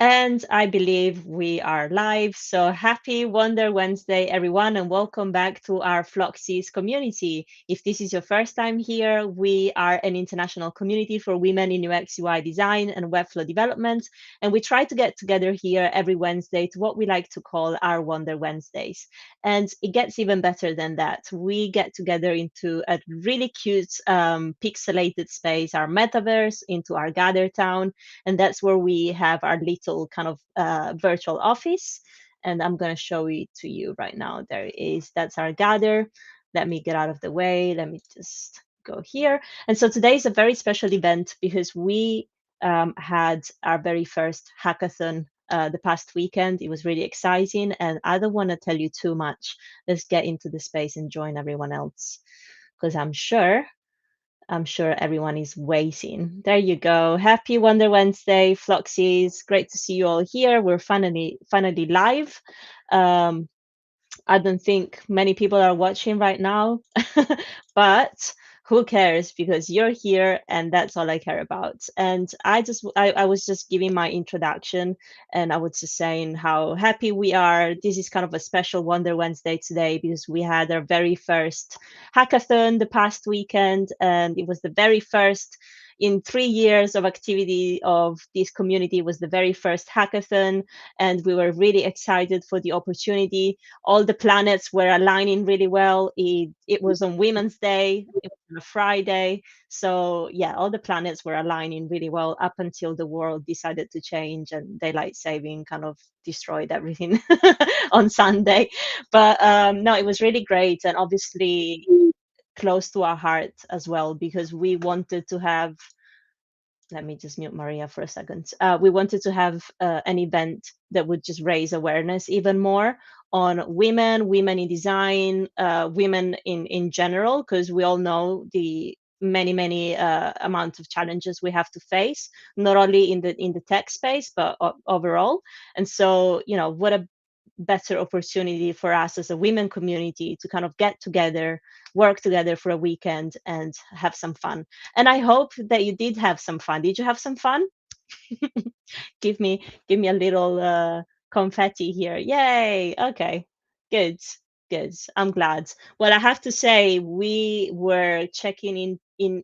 And I believe we are live. So happy Wonder Wednesday, everyone, and welcome back to our Floxies community. If this is your first time here, we are an international community for women in UX UI design and Webflow development. And we try to get together here every Wednesday to what we like to call our Wonder Wednesdays. And it gets even better than that. We get together into a really cute pixelated space, our metaverse, into our gather town, and that's where we have our little kind of virtual office. And I'm going to show it to you right now. There it is. That's our gather. Let me get out of the way. Let me just go here. And so today is a very special event because we had our very first hackathon the past weekend. It was really exciting, and I don't want to tell you too much. Let's get into the space and join everyone else because I'm sure everyone is waiting. There you go. Happy Wonder Wednesday, Floxies. Great to see you all here. We're finally live. Um, I don't think many people are watching right now, but who cares because you're here and that's all I care about. And I was just giving my introduction and I was just saying how happy we are. This is kind of a special Wonder Wednesday today because we had our very first hackathon the past weekend, and it was the very first in 3 years of activity of this community. It was the very first hackathon, and we were really excited for the opportunity. All the planets were aligning really well. It was on Women's Day, it was on a Friday. So, yeah, all the planets were aligning really well up until the world decided to change and daylight saving kind of destroyed everything on Sunday. But no, it was really great. And obviously, close to our heart as well because we wanted to have, let me just mute Maria for a second. We wanted to have an event that would just raise awareness even more on women in design, women in general, because we all know the many amount of challenges we have to face, not only in the tech space but overall. And so, what a better opportunity for us as a women community to kind of get together, work together for a weekend and have some fun. And I hope that you did have some fun. Did you have some fun? Give me a little confetti here. Yay. Okay. Good. Good. I'm glad. Well, I have to say we were checking we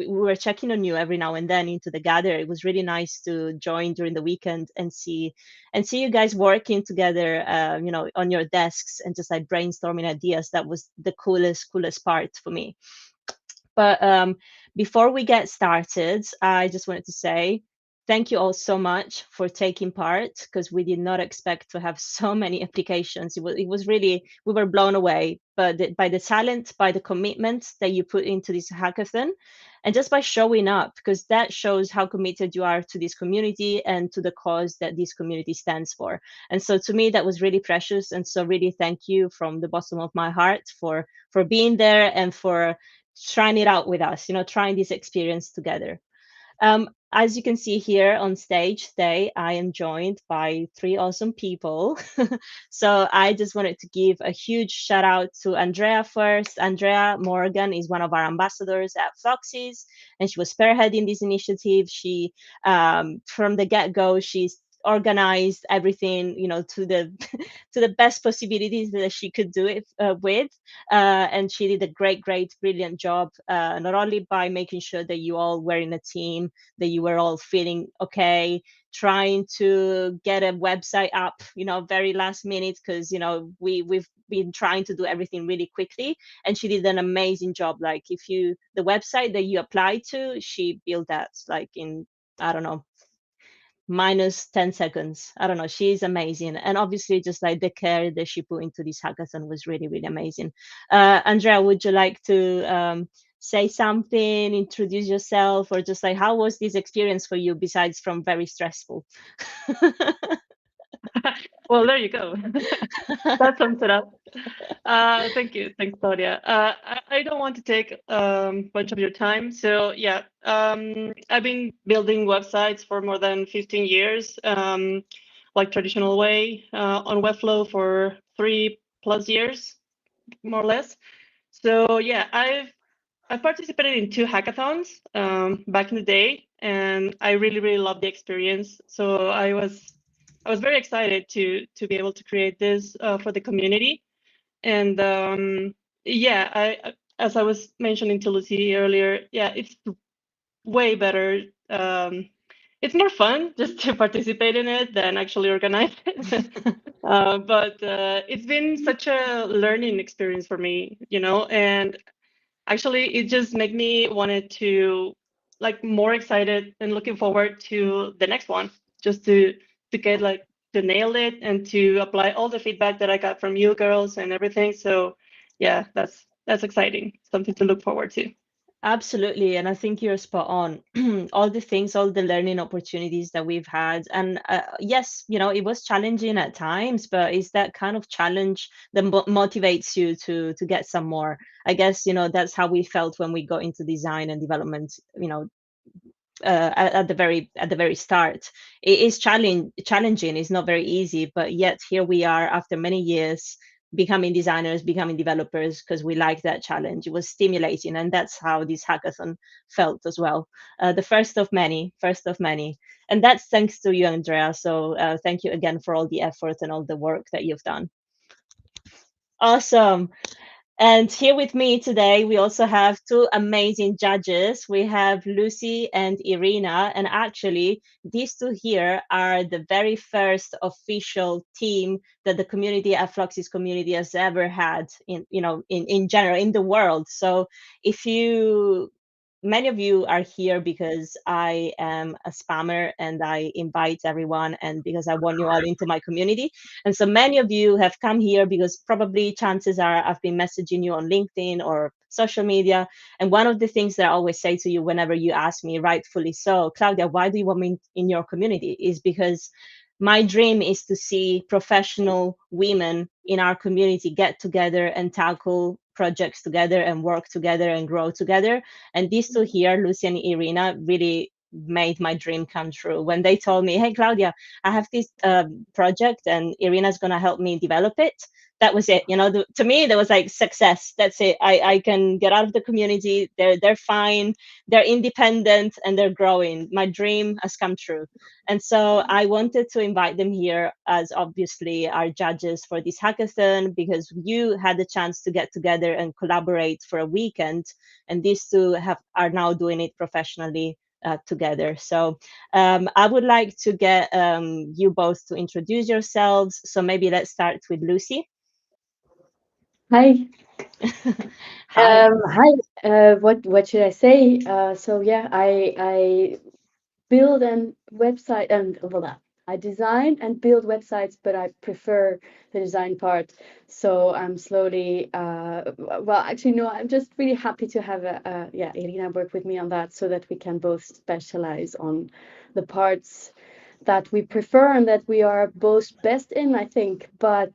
were checking on you every now and then into the gather. It was really nice to join during the weekend and see you guys working together, on your desks and just like brainstorming ideas. That was the coolest part for me. But before we get started, I just wanted to say thank you all so much for taking part because we did not expect to have so many applications. It was really, we were blown away by the talent, by the commitment that you put into this hackathon, and just by showing up because that shows how committed you are to this community and to the cause that this community stands for. And so to me, that was really precious. And so really thank you from the bottom of my heart for being there and for trying it out with us, trying this experience together. As you can see here on stage today, I am joined by three awesome people. So I just wanted to give a huge shout out to Andrea first. Andrea Morgan is one of our ambassadors at Floxies, and she was spearheading this initiative. She, from the get-go, she's organized everything, to the to the best possibilities that she could do it with, and she did a great, brilliant job, not only by making sure that you all were in a team, that you were all feeling okay, trying to get a website up, very last minute, because, we've been trying to do everything really quickly. And she did an amazing job. Like the website that you applied to, she built that like in, I don't know, minus 10 seconds. I don't know. She's amazing. And obviously, just like the care that she put into this hackathon was really amazing. Andrea, would you like to say something, introduce yourself, or just like how was this experience for you besides from very stressful? Well, there you go. That sums it up. Thank you. Thanks, Claudia. I don't want to take much of your time. So yeah, I've been building websites for more than 15 years, like traditional way, on Webflow for 3+ years, more or less. So yeah, I participated in 2 hackathons back in the day, and I really loved the experience. So I was I was very excited to be able to create this for the community. And yeah, as I was mentioning to Lucie earlier, yeah, it's way better. It's more fun just to participate in it than actually organize it. But it's been such a learning experience for me, and actually it just made me wanted to like more excited and looking forward to the next one, just to get like to nail it and to apply all the feedback that I got from you girls and everything. So yeah, that's exciting, something to look forward to. Absolutely, and I think you're spot on. All the things, all the learning opportunities that we've had, and yes, it was challenging at times, but it's that kind of challenge that motivates you to get some more. I guess that's how we felt when we got into design and development. At the very start, it is challenging. It's not very easy, but yet here we are after many years becoming designers, becoming developers because we like that challenge. It was stimulating, and that's how this hackathon felt as well. The first of many, and that's thanks to you, Andrea. So thank you again for all the effort and all the work that you've done. Awesome. And here with me today, we also have two amazing judges. We have Lucie and Irina. And actually, these two here are the very first official team that the community at Floxies community has ever had in general in the world. So if you many of you are here because I am a spammer and I invite everyone and because I want you all into my community. And so many of you have come here because probably chances are I've been messaging you on LinkedIn or social media. And one of the things that I always say to you whenever you ask me, rightfully so, Claudia, why do you want me in your community? Is because my dream is to see professional women in our community get together and tackle projects together and work together and grow together. And these two here, Lucy and Irina, really made my dream come true. When they told me, hey, Claudia, I have this project and Irina's going to help me develop it. That was it. To me, that was like success. That's it. I can get out of the community. They're fine. They're independent and they're growing. My dream has come true. And so I wanted to invite them here as obviously our judges for this hackathon because you had the chance to get together and collaborate for a weekend, and these two are now doing it professionally together. So I would like to get you both to introduce yourselves. So maybe let's start with Lucy. Hi. Hi. Hi. What should I say? So yeah, I build a website and well, I design and build websites, but I prefer the design part. So I'm slowly, well, actually, no, I'm just really happy to have yeah, Irina work with me on that so that we can both specialize on the parts that we prefer and that we are both best in, I think. But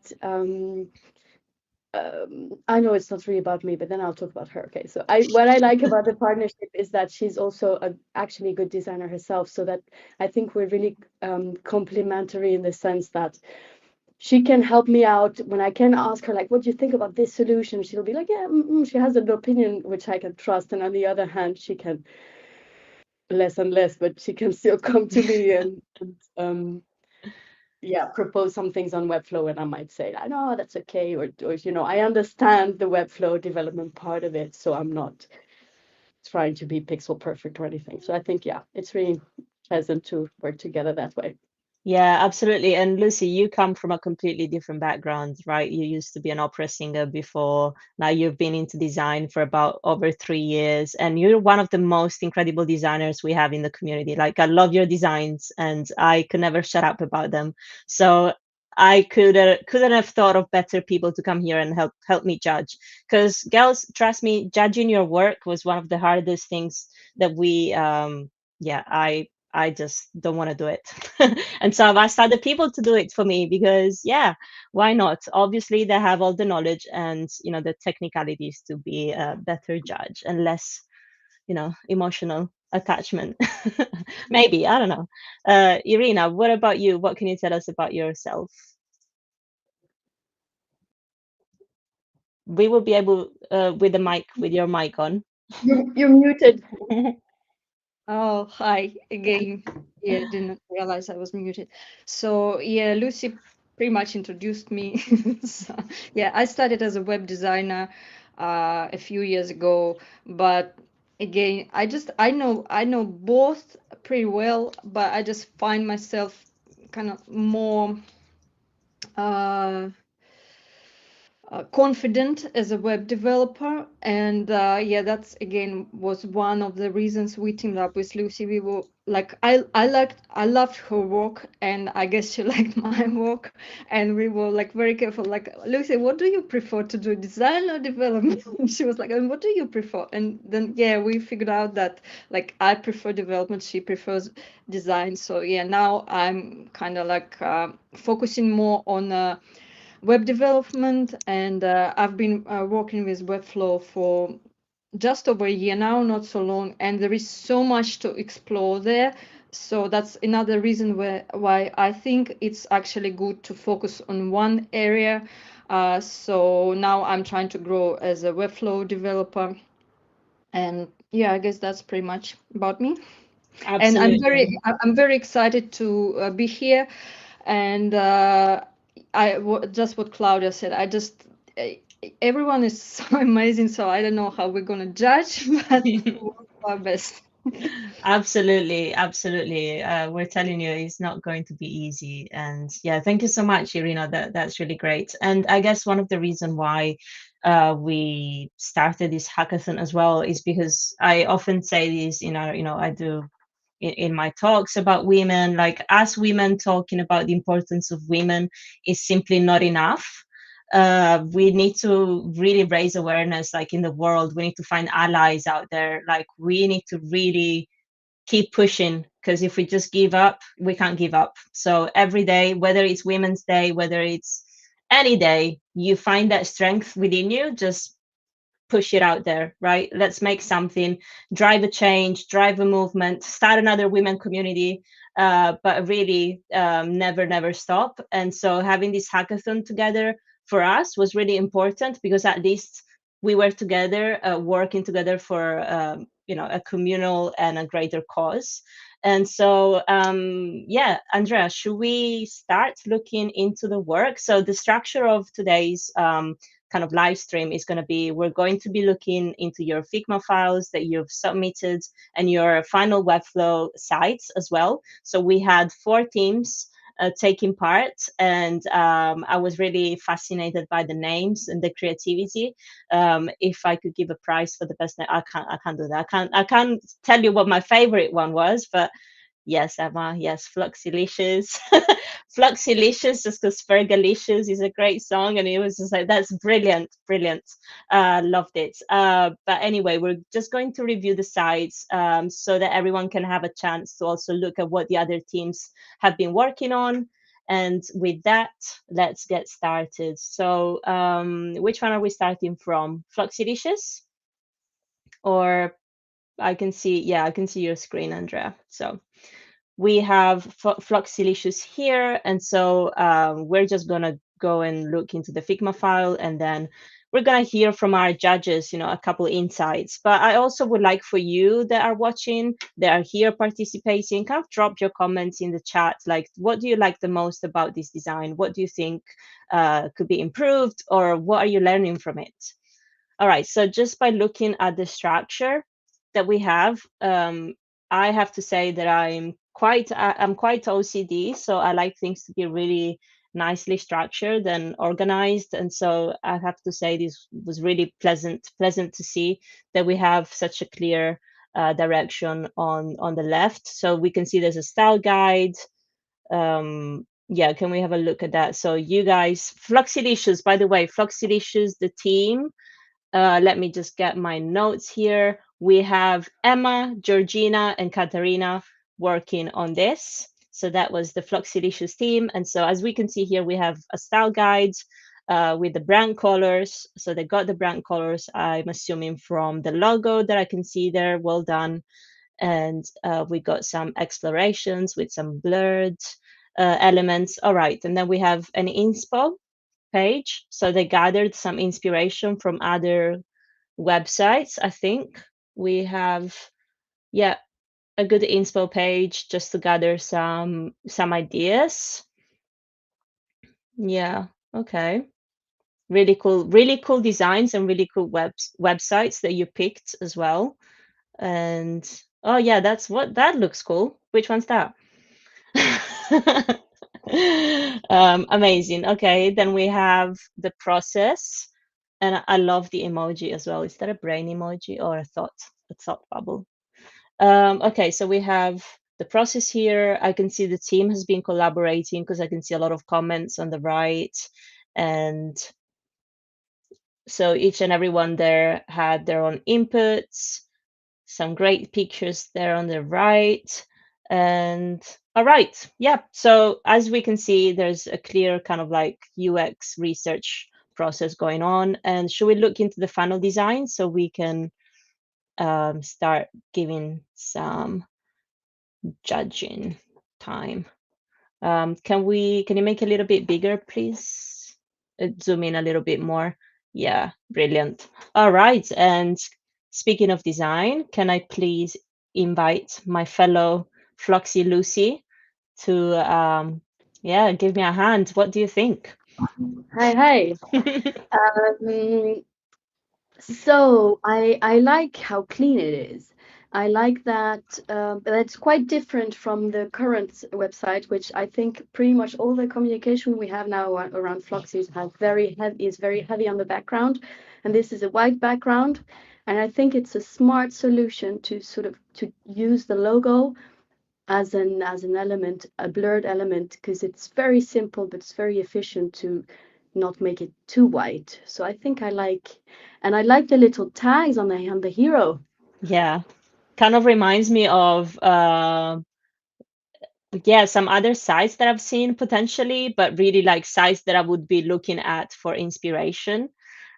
I know it's not really about me, but then I'll talk about her. Okay, so what I like about the partnership is that she's also actually a good designer herself, so that I think we're really complementary in the sense that she can help me out when I can ask her like, "What do you think about this solution?" She'll be like, "Yeah," she has an opinion which I can trust, and on the other hand, she can less and less, but she can still come to me and yeah, propose some things on Webflow, and I might say, I know that's okay, or I understand the Webflow development part of it, so I'm not trying to be pixel perfect or anything. So I think, yeah, it's really pleasant to work together that way. Yeah, absolutely. And Lucy, you come from a completely different background, right? You used to be an opera singer before. Now you've been into design for about over 3 years, and you're one of the most incredible designers we have in the community. Like, I love your designs, and I could never shut up about them. So I couldn't have thought of better people to come here and help me judge. Because girls, trust me, judging your work was one of the hardest things that we yeah, I just don't want to do it. And so I've asked other people to do it for me because, yeah, why not? Obviously, they have all the knowledge and, the technicalities to be a better judge and less, emotional attachment. Maybe, I don't know. Irina, what about you? What can you tell us about yourself? We will be able, with your mic on. You're muted. Oh, hi again. Yeah, didn't realize I was muted. So, yeah, Lucy pretty much introduced me. So, yeah, I started as a web designer a few years ago, but again, I know both pretty well, but I just find myself kind of more uh confident as a web developer, and yeah, that's again was one of the reasons we teamed up with Lucy. We were like, I loved her work, and I guess she liked my work, and we were like very careful, like, Lucy, what do you prefer to do, design or development? She was like, and what do you prefer? And then yeah, we figured out that like I prefer development, she prefers design. So yeah, now I'm kind of like focusing more on web development, and I've been working with Webflow for just over a year now, not so long, and there is so much to explore there. So that's another reason why I think it's actually good to focus on one area. So now I'm trying to grow as a Webflow developer, and yeah, I guess that's pretty much about me. And Absolutely. I'm very excited to be here. And just what Claudia said, uh, everyone is so amazing. So I don't know how we're gonna judge, but we'll do our best. Absolutely, absolutely. We're telling you it's not going to be easy. And yeah, thank you so much, Irina. That's really great. And I guess one of the reason why we started this hackathon as well is because I often say this, I do in my talks about women, like us women talking about the importance of women is simply not enough. We need to really raise awareness, like in the world. We need to find allies out there. Like we need to really keep pushing, because if we just give up, we can't give up. So every day, whether it's Women's Day, whether it's any day, you find that strength within you, just push it out there, right? Let's make something, drive a change, drive a movement, start another women community, but really never stop. And so having this hackathon together for us was really important, because at least we were together, working together for a communal and a greater cause. And so yeah, Andrea, should we start looking into the work? So the structure of today's kind of live stream is going to be, we're going to be looking into your Figma files that you've submitted and your final Webflow sites as well. So we had 4 teams taking part, and I was really fascinated by the names and the creativity. If I could give a prize for the best name, I can't do that. I can't tell you what my favorite one was, but yes, Emma. Yes, Fluxylicious. Fluxylicious, just because Fergalicious is a great song. And it was just like, that's brilliant, brilliant. Loved it. But anyway, we're just going to review the sites so that everyone can have a chance to also look at what the other teams have been working on. And with that, let's get started. So, which one are we starting from? Fluxylicious? Or I can see your screen, Andrea. So we have Floxylicious here. And so we're just going to go and look into the Figma file, and then we're going to hear from our judges, a couple insights. But I also would like for you that are watching, that are here participating, kind of drop your comments in the chat. Like, what do you like the most about this design? What do you think could be improved, or what are you learning from it? All right, so just by looking at the structure that we have, I have to say that I'm quite OCD, so I like things to be really nicely structured and organized. And so I have to say this was really pleasant to see that we have such a clear direction on the left. So we can see there's a style guide. Yeah, can we have a look at that? So you guys, Fluxylicious, by the way, Fluxylicious, the team, let me just get my notes here. We have Emma, Georgina, and Katarina working on this. So that was the Fluxylicious team. And so as we can see here, we have a style guide with the brand colors. So they got the brand colors, I'm assuming, from the logo that I can see there. Well done. And we got some explorations with some blurred elements. All right. And then we have an inspo page. So they gathered some inspiration from other websites. I think we have, yeah. a good inspo page just to gather some ideas. Yeah, okay. Really cool designs and really cool websites that you picked as well. And oh yeah, that looks cool. Which one's that? Amazing. Okay, then we have the process, and I love the emoji as well. Is that a brain emoji or a thought bubble? Okay, so we have the process here. I can see the team has been collaborating because I can see a lot of comments on the right, and so each and every one there had their own inputs, some great pictures there on the right. And all right, yeah. So as we can see, there's a clear kind of like UX research process going on. And should we look into the final design so we can start giving some judging time? Can you make a little bit bigger, please? Zoom in a little bit more. Yeah, brilliant. All right. And speaking of design, can I please invite my fellow Floxy Lucie to yeah, give me a hand. What do you think? Hi. So I like how clean it is. I like that that's quite different from the current website, which I think pretty much all the communication we have now around Floxies has is very heavy on the background, and this is a white background, and I think it's a smart solution to sort of to use the logo as an element, a blurred element, because it's very simple but it's very efficient to not make it too white. So I think I like, and I like the little tags on the hero. Yeah, kind of reminds me of yeah, some other sites that I've seen potentially, but really like sites that I would be looking at for inspiration.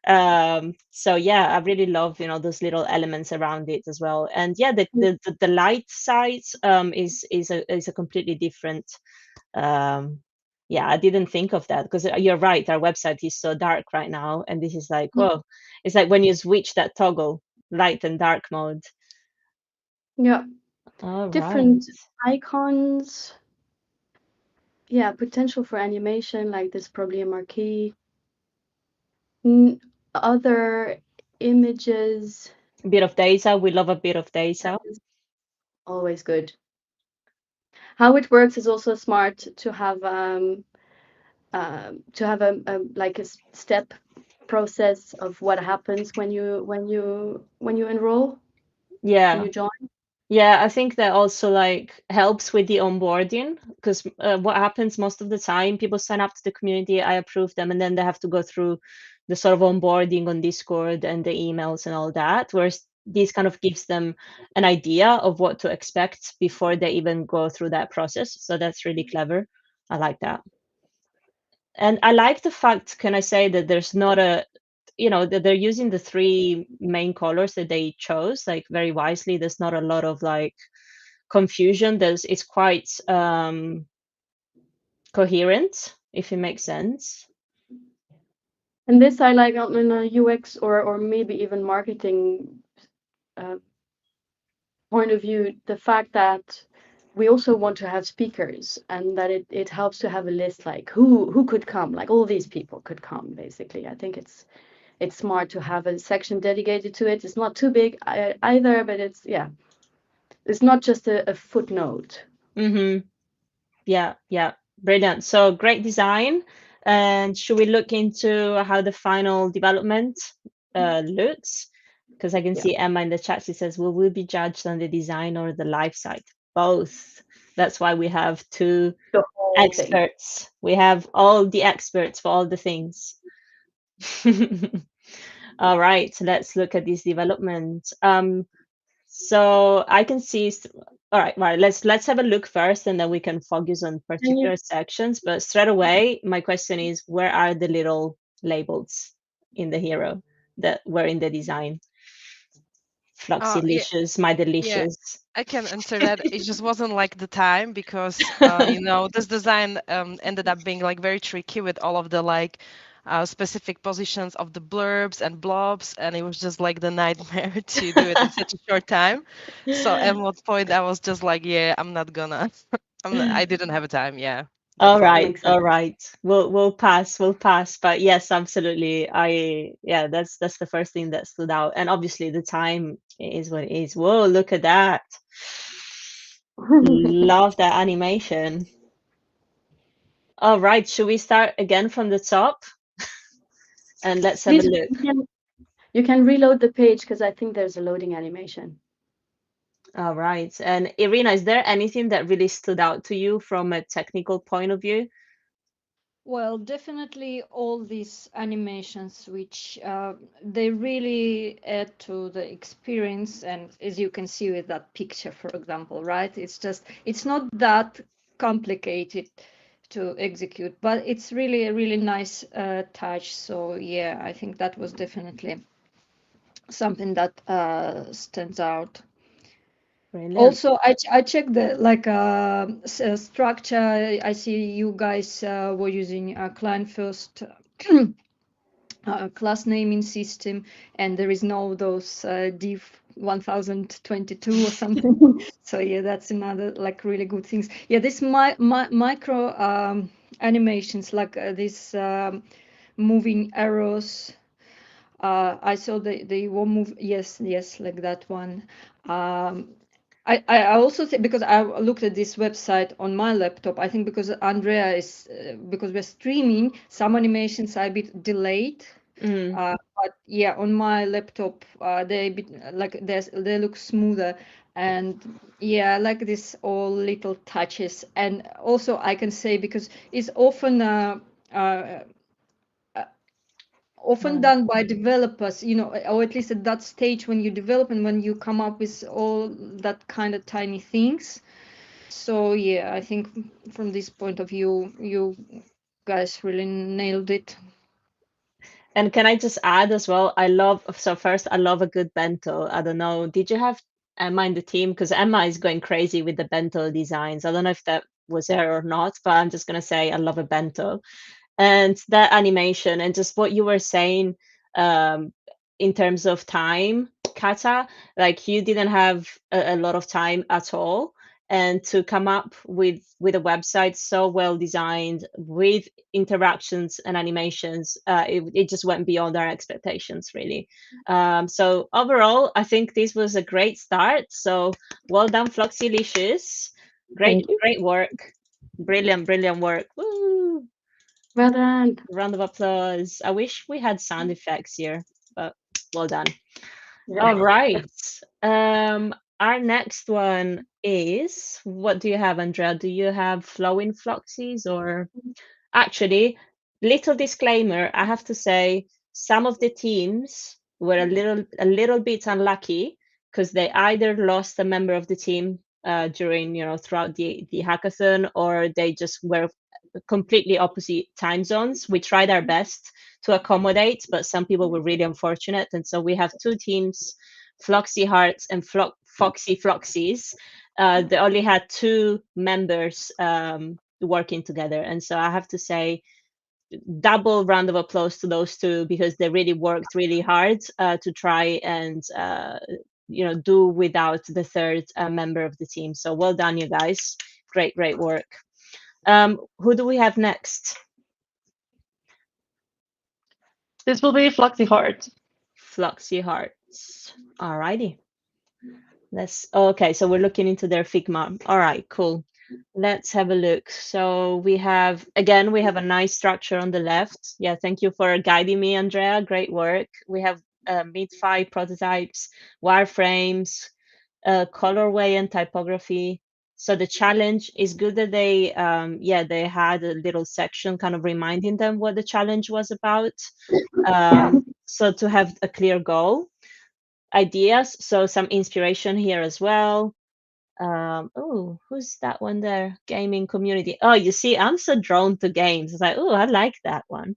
So yeah, I really love, those little elements around it as well. And yeah, the light sites is a completely different yeah, I didn't think of that because you're right, our website is so dark right now, and this is like, whoa, it's like when you switch that toggle, light and dark mode. Yeah. All Different right. icons. Yeah, potential for animation, like this probably a marquee. Other images. A bit of data. We love a bit of data. Always good. How it works is also smart to have a like a step process of what happens when you enroll, when Yeah. you join. Yeah, I think that also like helps with the onboarding because what happens most of the time, people sign up to the community, I approve them, and then they have to go through the sort of onboarding on Discord and the emails and all that. Whereas this kind of gives them an idea of what to expect before they even go through that process. So that's really clever. I like that. And I like the fact, can I say that there's not that they're using the three main colors that they chose, like very wisely. There's not a lot of like confusion. It's quite coherent, if it makes sense. And this I like in a UX or maybe even marketing point of view, the fact that we also want to have speakers and that it helps to have a list like who could come, like all these people could come basically. I think it's smart to have a section dedicated to it. It's not too big either, but it's not just a footnote. Mm-hmm. Yeah, brilliant. So great design. And should we look into how the final development looks? Because I can see Emma in the chat. She says, "Will we be judged on the design or the live site?" Both. That's why we have two experts. Thing. We have all the experts for all the things. All right, so let's look at this development. So I can see. All right, let's have a look first, and then we can focus on particular sections. But straight away, my question is, where are the little labels in the hero that were in the design? Floxylicious, my delicious. I can answer that. It just wasn't like the time because this design ended up being like very tricky with all of the like specific positions of the blurbs and blobs, and it was just like the nightmare to do it in such a short time. So at one point I was just like, yeah, I'm not gonna. I didn't have a time. Yeah, All that's all. right, Makes sense. all right. We'll pass, we'll pass. But yes, absolutely. Yeah, that's the first thing that stood out. And obviously the time is what it is. Whoa, look at that. Love that animation. All right, should we start again from the top? And let's have a Please, look. you can reload the page because I think there's a loading animation. All right. And Irina, is there anything that really stood out to you from a technical point of view? Well, definitely all these animations, which they really add to the experience. And as you can see with that picture, for example, right? It's not that complicated to execute, but it's really a really nice touch. So yeah, I think that was definitely something that stands out. Brilliant. Also, I checked the like structure. I see you guys were using a client first class naming system, and there is no those div 1022 or something. So yeah, that's another like really good things. Yeah, this micro animations like this moving arrows. I saw they were move. Yes, yes, like that one. Um, I also think because I looked at this website on my laptop, I think because Andrea is because we're streaming, some animations are a bit delayed. Mm. But yeah, on my laptop, they bit like they look smoother, and yeah, I like this all little touches. And also, I can say because it's often uh, often Um, done by developers, or at least at that stage when you develop and when you come up with all that kind of tiny things. So yeah, I think from this point of view, you guys really nailed it. And can I just add as well? So first, I love a good bento. I don't know, did you have Emma in the team? Because Emma is going crazy with the bento designs. I don't know if that was her or not, but I'm just going to say I love a bento. And that animation and just what you were saying um, in terms of time, Kata, like you didn't have a lot of time at all, and to come up with a website so well designed with interactions and animations, it just went beyond our expectations, really. So overall, I think this was a great start. So well done, Floxylicious. Great, Thank you. great work. Brilliant, brilliant work. Woo! Well done. Round of applause. I wish we had sound effects here, but well done. Yeah. All right. Our next one is, what do you have, Andrea? Do you have flowing Floxies or actually, little disclaimer, I have to say some of the teams were a little bit unlucky because they either lost a member of the team during, throughout the hackathon, or they just were completely opposite time zones. We tried our best to accommodate, but some people were really unfortunate. And so we have two teams, Floxy Hearts and Foxy Floxies. They only had two members working together. And so I have to say, double round of applause to those two because they really worked really hard to try and do without the third member of the team. So well done, you guys. Great, great work. Who do we have next? This will be Floxy Heart. Floxy Hearts. Alrighty. Okay, so we're looking into their Figma. All right, cool. Let's have a look. So we have a nice structure on the left. Yeah, thank you for guiding me, Andrea. Great work. We have mid-fi prototypes, wireframes, colorway and typography. So the challenge is good that they had a little section kind of reminding them what the challenge was about. So to have a clear goal, ideas. So some inspiration here as well. Oh, who's that one there? Gaming community. Oh, you see, I'm so drawn to games. It's like, oh, I like that one.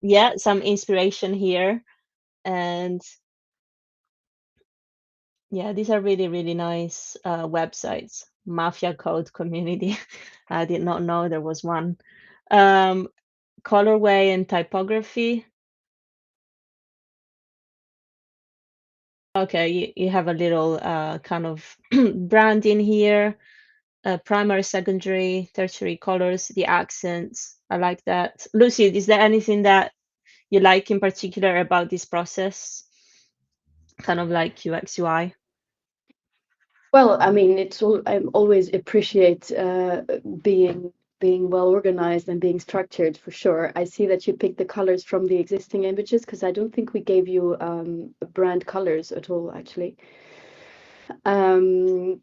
Yeah, some inspiration here. And yeah, these are really, really nice websites. Mafia Code community. I did not know there was one. Um, colorway and typography. Okay, you have a little kind of brand in here, primary, secondary, tertiary colors, the accents. I like that. Lucie, is there anything that you like in particular about this process? Kind of like UX UI? Well, I mean, I always appreciate being well organized and being structured for sure. I see that you picked the colors from the existing images because I don't think we gave you brand colors at all, actually. Not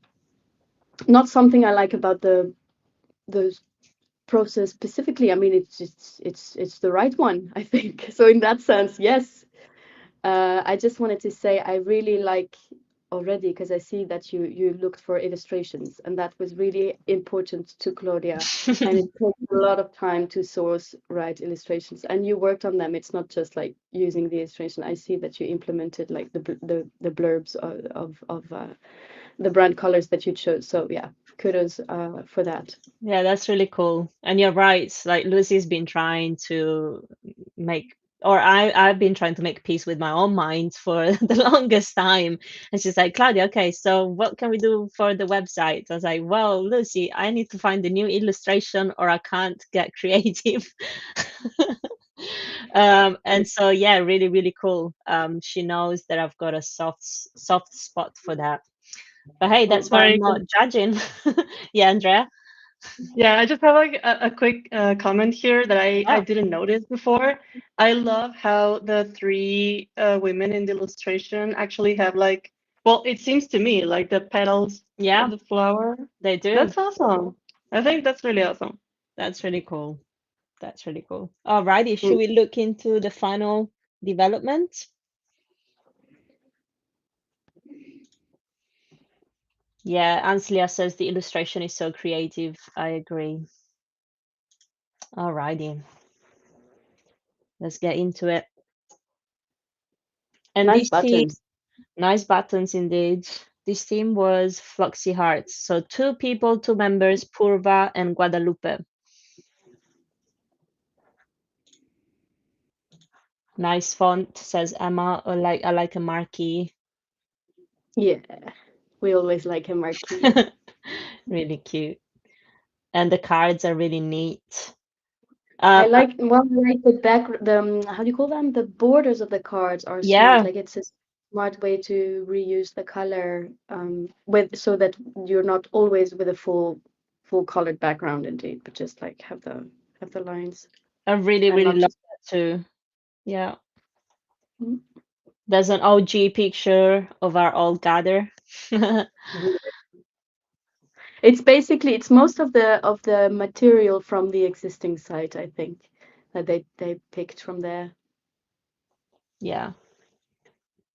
something I like about the process specifically. I mean, it's the right one, I think. So in that sense, yes. I just wanted to say I really like already because I see that you looked for illustrations, and that was really important to Claudia. And it takes a lot of time to source right illustrations, and you worked on them. It's not just like using the illustration. I see that you implemented like the blurbs of the brand colors that you chose. So yeah, kudos for that. Yeah, that's really cool. And you're right. Like Lucie's been trying to make, or I've been trying to make peace with my own mind for the longest time. And she's like, Claudia, okay, so what can we do for the website? I was like, well, Lucie, I need to find the new illustration or I can't get creative. And so yeah, really, really cool. She knows that I've got a soft spot for that. But hey, Oh, that's why I'm very not good. judging. Yeah, Andrea. Yeah, I just have like a quick comment here that I Yeah. didn't notice before. I love how the three women in the illustration actually have like, well, it seems to me like the petals of Yeah, the flower. they do. That's awesome. I think that's really awesome. That's really cool. That's really cool. Alrighty, should Mm. we look into the final development? Yeah, Anslia says the illustration is so creative. I agree. Alrighty, let's get into it. And Nice this team, buttons. nice buttons indeed. This team was Floxy Hearts. So two people, two members, Purva and Guadalupe. Nice font, says Emma. I like a marquee. Yeah, we always like a marquee. Really cute. And the cards are really neat. I Um, like the back how do you call them? The borders of the cards are smart. yeah, Like it's a smart way to reuse the color with so that you're not always with a full colored background indeed, but just like have the lines I really, and really not love just that too. Yeah. Mhm. There's an OG picture of our old gather. It's most of the material from the existing site, I think, that they picked from there. Yeah.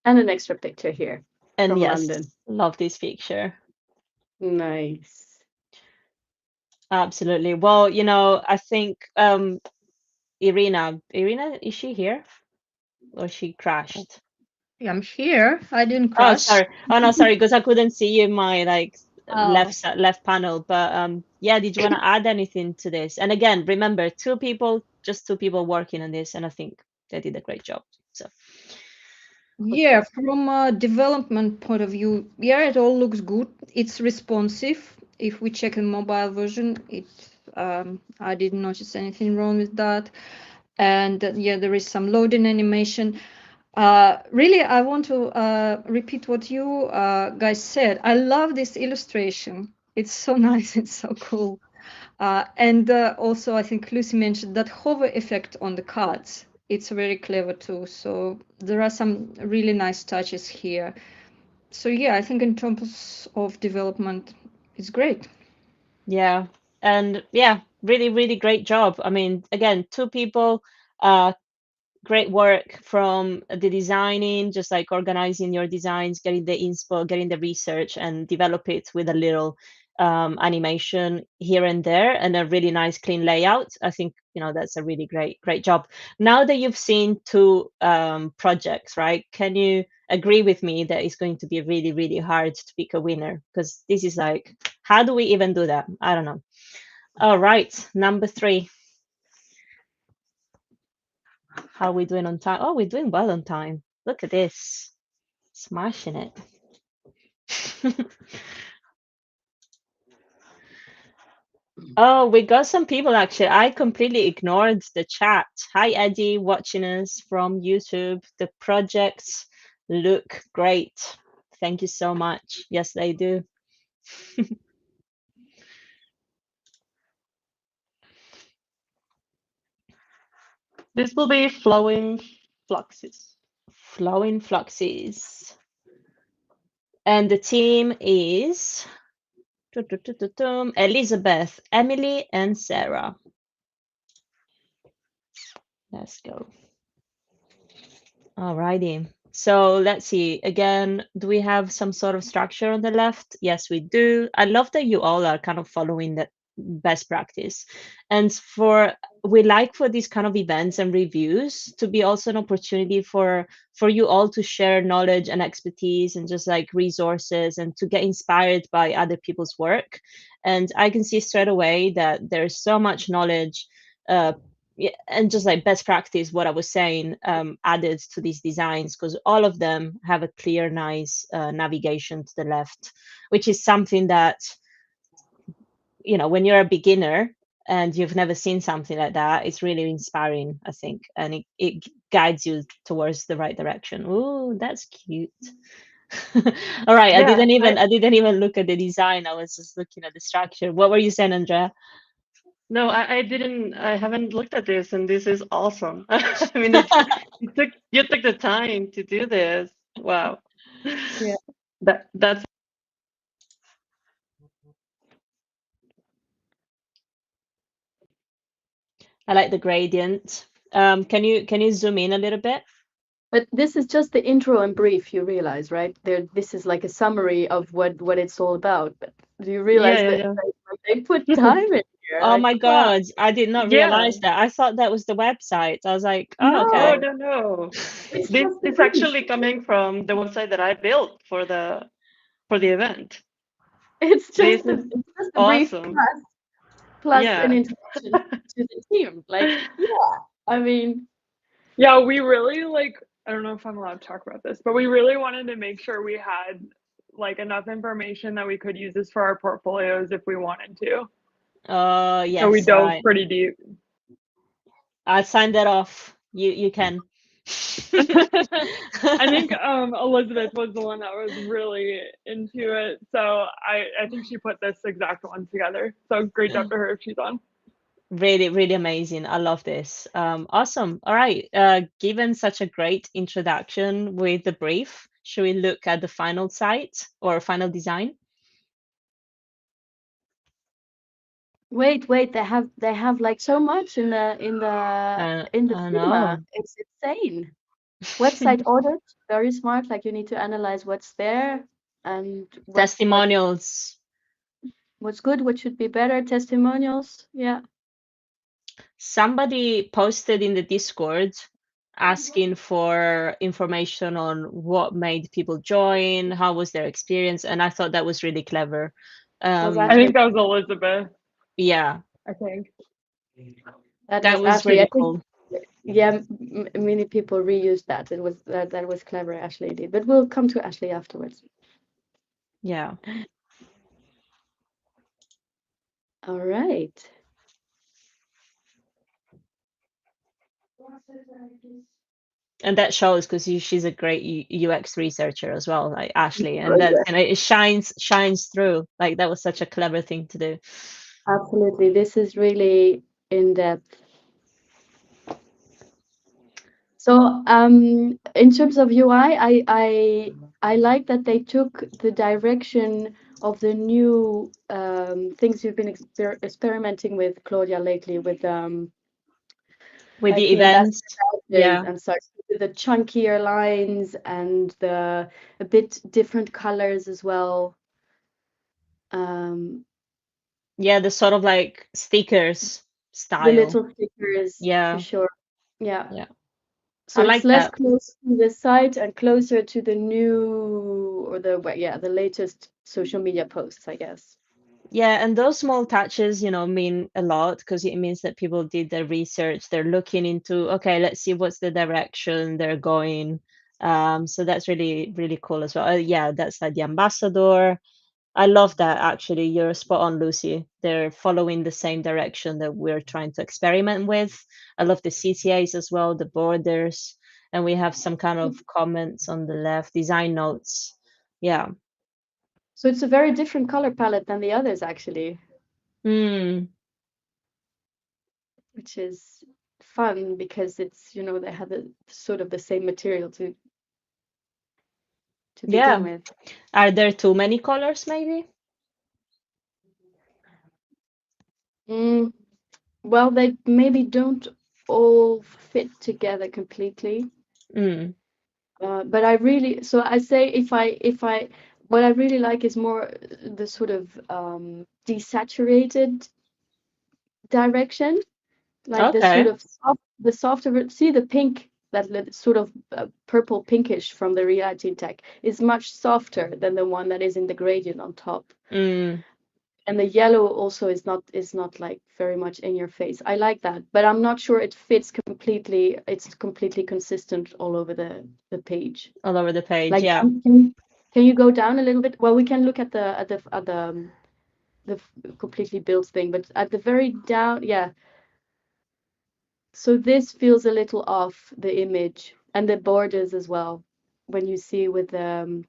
And an extra picture here And from yes, London. love this picture. Nice. Absolutely. Well, I think Irina, is she here or she crashed? Yeah, I'm here. I didn't Oh, crash. sorry. Oh no, sorry, because I couldn't see you in my like Oh, left panel. But yeah, did you want to add anything to this? And again, remember, just two people working on this, and I think they did a great job. So yeah, from a development point of view, yeah, it all looks good. It's responsive. If we check the mobile version, I didn't notice anything wrong with that. And yeah, there is some loading animation. Really, I want to repeat what you guys said. I love this illustration. It's so nice. It's so cool. And also, I think Lucy mentioned that hover effect on the cards. It's very clever too. So there are some really nice touches here. So yeah, I think in terms of development, it's great. yeah, and yeah, really, really great job. I mean, again, two people. Great work from the designing, just like organizing your designs, getting the inspo, getting the research, and develop it with a little animation here and there, and a really nice clean layout. I think that's a really great job. Now that you've seen two projects, right? Can you agree with me that it's going to be really, really hard to pick a winner? Because this is like, how do we even do that? I don't know. All right, number 3. How are we doing on time? Oh, we're doing well on time. Look at this. Smashing it. Oh, we got some people actually. I completely ignored the chat. Hi, Eddie, watching us from YouTube. The projects look great. Thank you so much. Yes, they do. This will be flowing Floxies. Flowing Floxies. And the team is Elizabeth, Emily, and Sarah. Let's go. Alrighty. So let's see. Again, do we have some sort of structure on the left? Yes, we do. I love that you all are kind of following that best practice. And we like for these kind of events and reviews to be also an opportunity for you all to share knowledge and expertise and just like resources and to get inspired by other people's work. And I can see straight away that there's so much knowledge yeah, and just like best practice, what I was saying, added to these designs because all of them have a clear, nice navigation to the left, which is something that, you know, when you're a beginner and you've never seen something like that, it's really inspiring, I think, and it guides you towards the right direction. Ooh, that's cute. All right, Yeah, I didn't even look at the design. I was just looking at the structure. What were you saying, Andrea? No, I haven't looked at this, and this is awesome. I mean, you took the time to do this. Wow. Yeah. That's I like the gradient. Can you zoom in a little bit? But this is just the intro and brief, you realize, right? This is like a summary of what it's all about. But do you realize that yeah. they put time in here? Oh Like, my wow. God, I did not Yeah. realize that. I thought that was the website. I was like, oh, No, okay. No. it's This just the is brief. actually coming from the website that I built for the event. It's This just is the brief awesome. plus Yeah. an introduction to the team. Like, yeah, I mean, Yeah, we really like, I don't know if I'm allowed to talk about this, but we really wanted to make sure we had like enough information that we could use this for our portfolios if we wanted to. Oh, So we yes, all dove right. pretty deep. I signed that off. You can. I think Elizabeth was the one that was really into it. So I think she put this exact one together. So great job to her if she's on. Really, really amazing. I love this. Awesome. All right. Given such a great introduction with the brief, should we look at the final site or final design? wait, they have like so much in the I schema. know. It's insane. Website audit, very smart. Like you need to analyze what's there and Testimonials. what's good, what should be better. Testimonials, yeah. Somebody posted in the Discord asking for information on what made people join, how was their experience, and I thought that was really clever. Was I actually think that was Elizabeth, Yeah, I think. that was Ashley. really I think cool. yeah, many people reused that. It was that was clever. Ashley did, but we'll come to Ashley afterwards. Yeah. All right. And that shows because she's a great UX researcher as well, like Ashley, and it shines through. Like that was such a clever thing to do. Absolutely, this is really in depth. So, in terms of UI, I like that they took the direction of the new things you've been experimenting with, Claudia, lately with With like the the ambassador events, badges yeah. and such, with the chunkier lines and the a bit different colors as well. Yeah, the sort of like stickers The style. little stickers, Yeah. for sure. Yeah. Yeah. So I it's like less that. close to the site and closer to the new or the latest social media posts, I guess. Yeah, and those small touches, mean a lot because it means that people did their research. They're looking into, okay, let's see what's the direction they're going. So that's really, really cool as well. Yeah, that's like the ambassador. I love that actually. You're spot on, Lucy. They're following the same direction that we're trying to experiment with. I love the CTAs as well, the borders, and we have some kind of comments on the left, design notes. Yeah. So it's a very different color palette than the others actually, Mm, which is fun because it's, they have the sort of the same material to begin yeah. with. Are there too many colors, maybe? Mm, well, they maybe don't all fit together completely. Mm, But I really, so I say what I really like is more the sort of desaturated direction, like the sort okay. of the softer. See the pink, that sort of purple pinkish from the reality tech is much softer than the one that is in the gradient on top. Mm, And the yellow also is not like very much in your face. I like that, but I'm not sure it fits completely. It's completely consistent all over the page. all over the page. Like, Yeah. can you go down a little bit? Well, we can look at the completely built thing, but at the very down, yeah. So this feels a little off, the image and the borders as well, when you see with the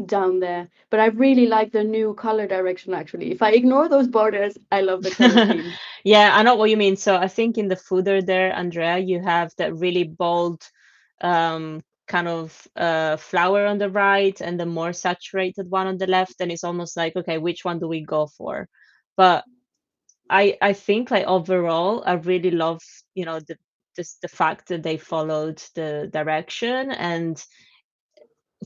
down there. But I really like the new color direction actually. If I ignore those borders, I love the color scheme. Yeah, I know what you mean. So I think in the footer there, Andrea, you have that really bold kind of flower on the right and the more saturated one on the left. And it's almost like, okay, which one do we go for? But I think like overall, I really love, the fact that they followed the direction. And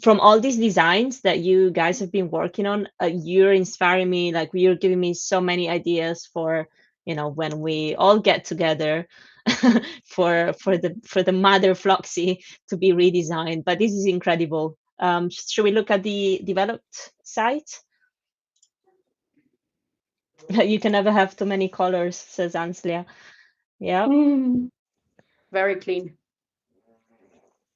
from all these designs that you guys have been working on, you're inspiring me. Like you're giving me so many ideas for, when we all get together for the mother Floxy to be redesigned. But this is incredible. Should we look at the developed site? You can never have too many colors, says Anslia. Yeah. Very clean.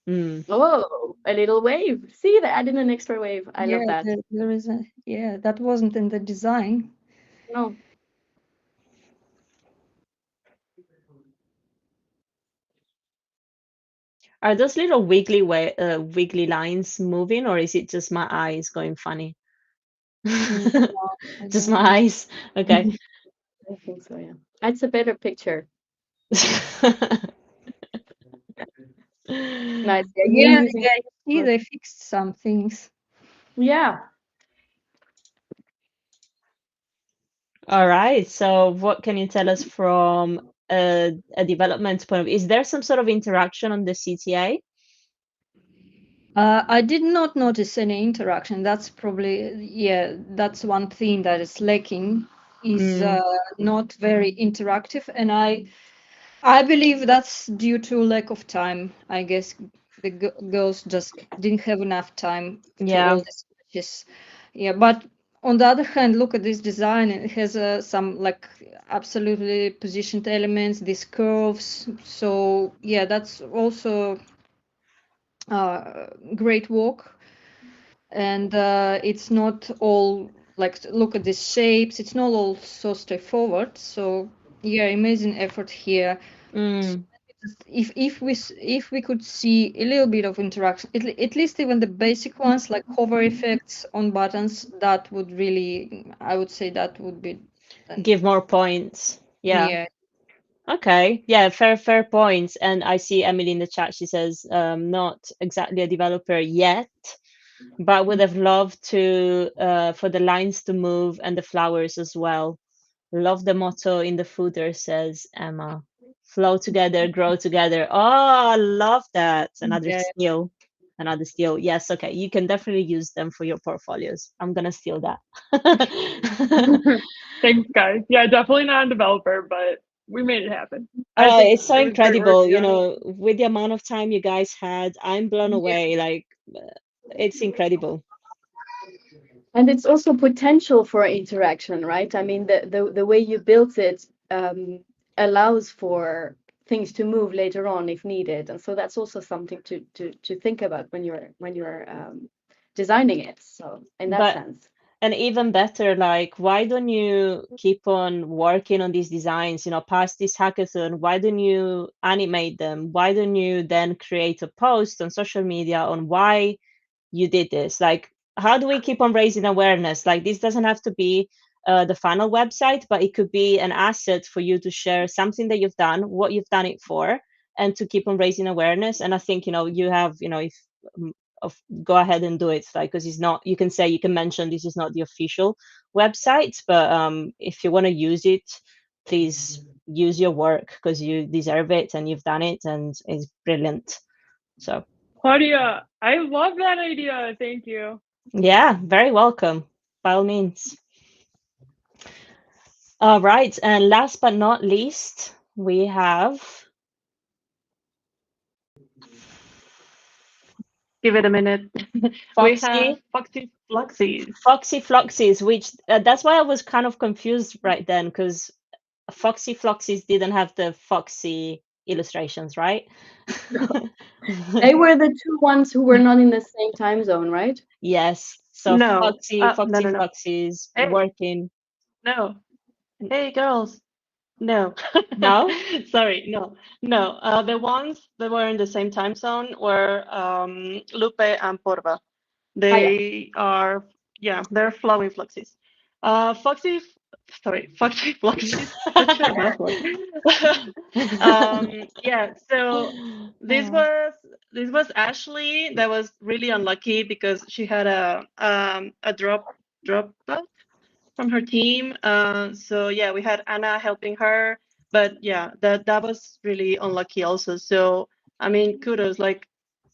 Mm. Oh, a little wave. See, they added an extra wave. I Yeah, love that. there is a, yeah, that wasn't in the design. No. Are those little wiggly lines moving, or is it just my eyes going funny? Mm, no, I Just don't my know. eyes. Okay. I think so, yeah. That's a better picture. Nice. Yeah, you're Yeah, using. yeah, you see, they fixed some things. Yeah. All right. So, what can you tell us from a development point of view? Is there some sort of interaction on the CTA? I did not notice any interaction. That's probably, yeah, that's one thing that is lacking, is Mm, not very interactive. And I believe that's due to lack of time. I guess the girls just didn't have enough time to yeah. all the sketches. Yeah, but on the other hand, look at this design. It has some like absolutely positioned elements, these curves. So yeah, that's also great work. And it's not all like, look at these shapes. It's not all so straightforward. So yeah, amazing effort here. Mm, If we could see a little bit of interaction, at least even the basic ones like hover effects on buttons, that would really, I would say that would be give more points. Yeah. yeah. Okay. Yeah. Fair points. And I see Emily in the chat. She says, not exactly a developer yet, but would have loved to for the lines to move and the flowers as well. Love the motto in the footer, says Emma. Flow together, grow together. Oh, I love that. Another Yeah. steal. Another steal. Yes, okay. You can definitely use them for your portfolios. I'm gonna steal that. Thanks, guys. Yeah, definitely not a developer, but we made it happen. I think It's so it was great incredible, working on it. with the amount of time you guys had. I'm blown away. Like, it's incredible. And it's also potential for interaction, right? I mean, the way you built it allows for things to move later on if needed, and so that's also something to think about when you're designing it. So in that But sense, and even better, like, why don't you keep on working on these designs, past this hackathon? Why don't you animate them? Why don't you then create a post on social media on why you did this? Like, how do we keep on raising awareness? Like, this doesn't have to be the final website, but it could be an asset for you to share something that you've done, what you've done it for, and to keep on raising awareness. And I think, you have, if of go ahead and do it, like, because it's not, you can mention this is not the official website, but if you want to use it, please use your work, because you deserve it and you've done it and it's brilliant. So Claudia, I love that idea. Thank you. yeah, very welcome, by all means. All right, and last but not least, we have Give it a minute. We have Foxy Floxies. Floxies, which that's why I was kind of confused right then, because Floxies didn't have the foxy illustrations, right? they were the two ones who were not in the same time zone, right? Yes. So No, no, no, no. Floxies Hey, working. no. Hey, girls. No. No? Sorry, no. The ones that were in the same time zone were Lupe and Porva. Yeah. They are, yeah, they're flowing Floxies. Foxy, sorry, Foxy Floxies. Such a buzzword. Yeah, so this was Ashley that was really unlucky because she had a dropout from her team. So yeah, we had Anna helping her, but yeah, that was really unlucky also. So I mean, kudos. Like,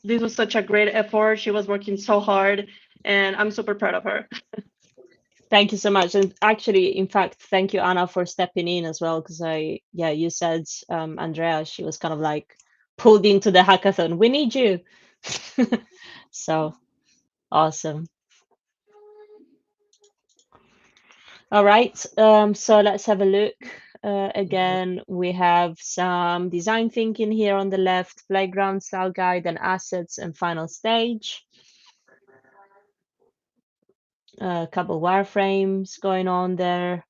this was such a great effort. She was working so hard, and I'm super proud of her. Thank you so much. And actually, in fact, thank you, Anna, for stepping in as well. Because you said, Andrea, she was kind of like pulled into the hackathon. We need you. So awesome. All right. So let's have a look. Again, we have some design thinking here on the left, playground style guide and assets and final stage. A couple wireframes going on there,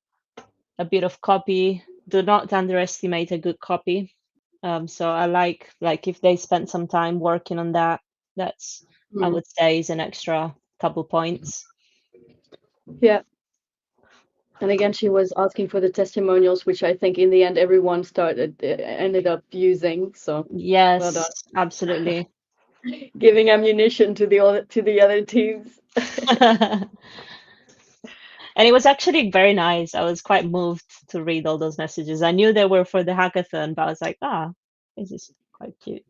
a bit of copy. Do not underestimate a good copy. So I like if they spent some time working on that, that's I would say is an extra couple points. Yeah. And again, she was asking for the testimonials, which I think in the end everyone ended up using. So yes, well done. Absolutely. Giving ammunition to the other teams. And it was actually very nice. I was quite moved to read all those messages. I knew they were for the hackathon, but I was like, this is quite cute.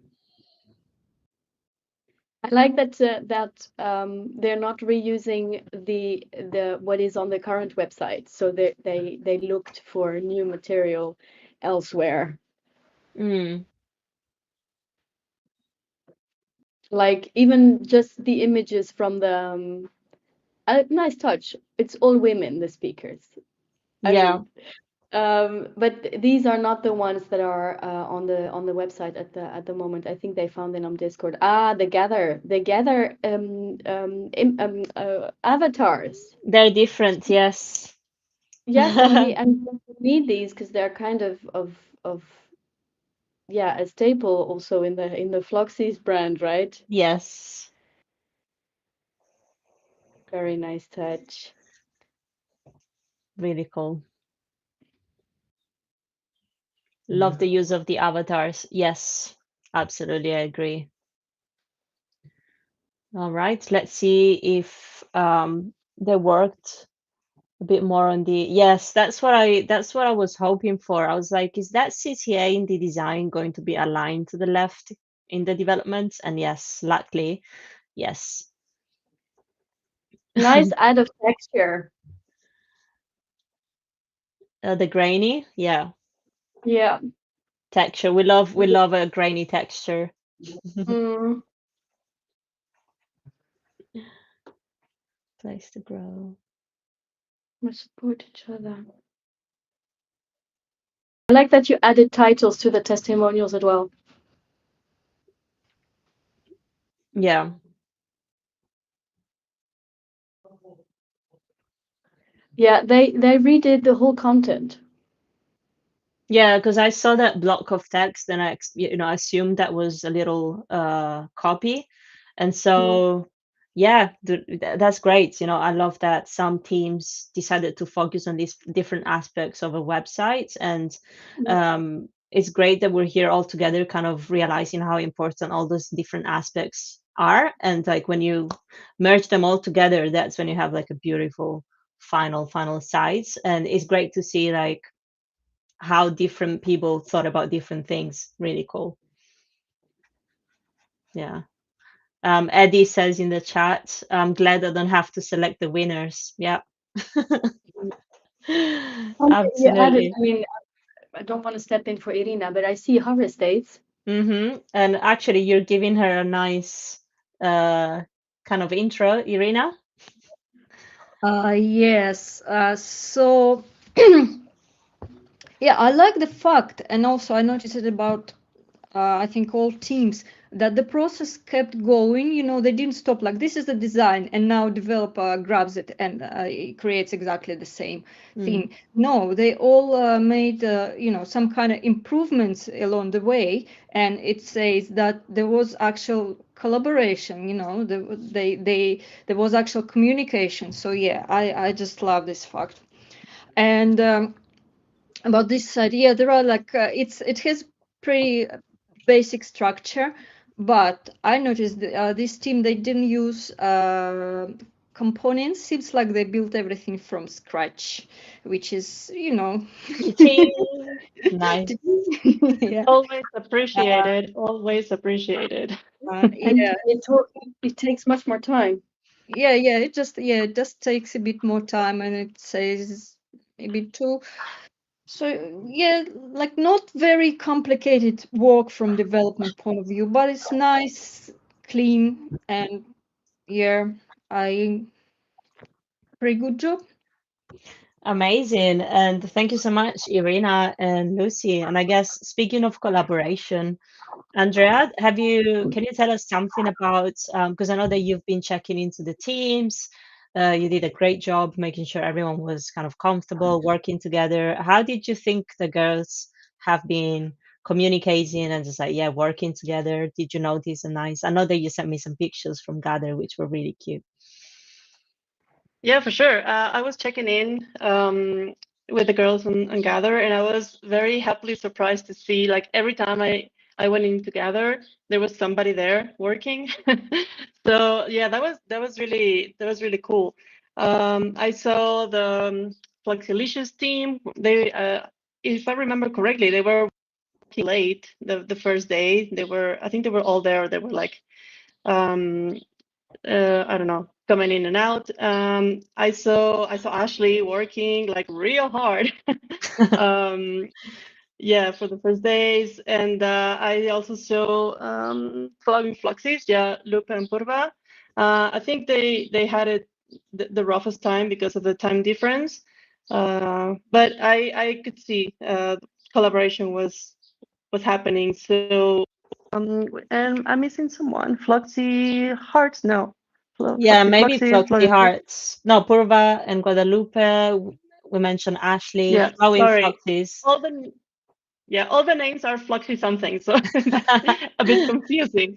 I like that they're not reusing the what is on the current website, so they looked for new material elsewhere. Like even just the images from the nice touch. It's all women, the speakers. Yeah. But these are not the ones that are on the website at the moment. I think they found them on Discord. The gather avatars. They're different, yes. Yes, and we need these because they're kind of yeah, a staple also in the Floxies brand, right? Yes. Very nice touch. Really cool. Love the use of the avatars. Yes, absolutely, I agree. All right, let's see if they worked a bit more on the yes, that's what I was hoping for. I was like, is that CTA in the design going to be aligned to the left in the development? And yes, luckily, yes. Nice add of texture. The grainy, yeah. Yeah. Texture. We love a grainy texture. place to grow. We support each other. I like that you added titles to the testimonials as well. Yeah. Yeah, they redid the whole content. Yeah, because I saw that block of text and assumed that was a little copy. And so yeah, that's great. I love that some teams decided to focus on these different aspects of a website, and it's great that we're here all together kind of realizing how important all those different aspects are, and like when you merge them all together, that's when you have like a beautiful final site. And it's great to see like how different people thought about different things. Really cool. Yeah. Eddie says in the chat, I'm glad I don't have to select the winners. Yeah. You added, Absolutely. I mean, I don't want to step in for Irina, but I see harvest dates. And actually, you're giving her a nice kind of intro, Irina. Yes. So yeah, I like the fact, and also I noticed it about I think all teams, that the process kept going. They didn't stop like this is the design and now developer grabs it and it creates exactly the same thing. No, they all made some kind of improvements along the way, and it says that there was actual collaboration. There was actual communication. So yeah, I just love this fact. And about this idea, there are like it has pretty basic structure, but I noticed this team, they didn't use components. Seems like they built everything from scratch, which is Cha-ching. Nice. yeah. Always appreciated. Always appreciated. And Yeah, it takes much more time. yeah, it just takes a bit more time, and it says maybe two. So yeah, like not very complicated work from development point of view, but it's nice, clean, and yeah, I pretty good job. Amazing. And thank you so much, Irina and Lucy. And I guess speaking of collaboration, Andrea, can you tell us something about, because I know that you've been checking into the teams, you did a great job making sure everyone was kind of comfortable working together. How did you think the girls have been communicating and just like, yeah, working together? Did you notice I know that you sent me some pictures from Gather, which were really cute. Yeah, for sure. I was checking in with the girls on Gather, and I was very happily surprised to see like every time I went in to Gather, there was somebody there working. So yeah, that was really cool. I saw the Floxies team. They, if I remember correctly, they were working late the first day. I think they were all there. They were like um, I don't know, coming in and out. I saw Ashley working like real hard. um, yeah, for the first days, and I also saw Floxies, yeah, Lupe and Purva. I think they had it the roughest time because of the time difference, but I could see collaboration was happening. So and I'm missing someone. Floxy Hearts, no. Yeah, maybe Floxy Floxy. Hearts. No, Purva and Guadalupe. We mentioned Ashley, Yeah, Flowing sorry. Floxies. All the names are Floxy something, so it's a bit confusing.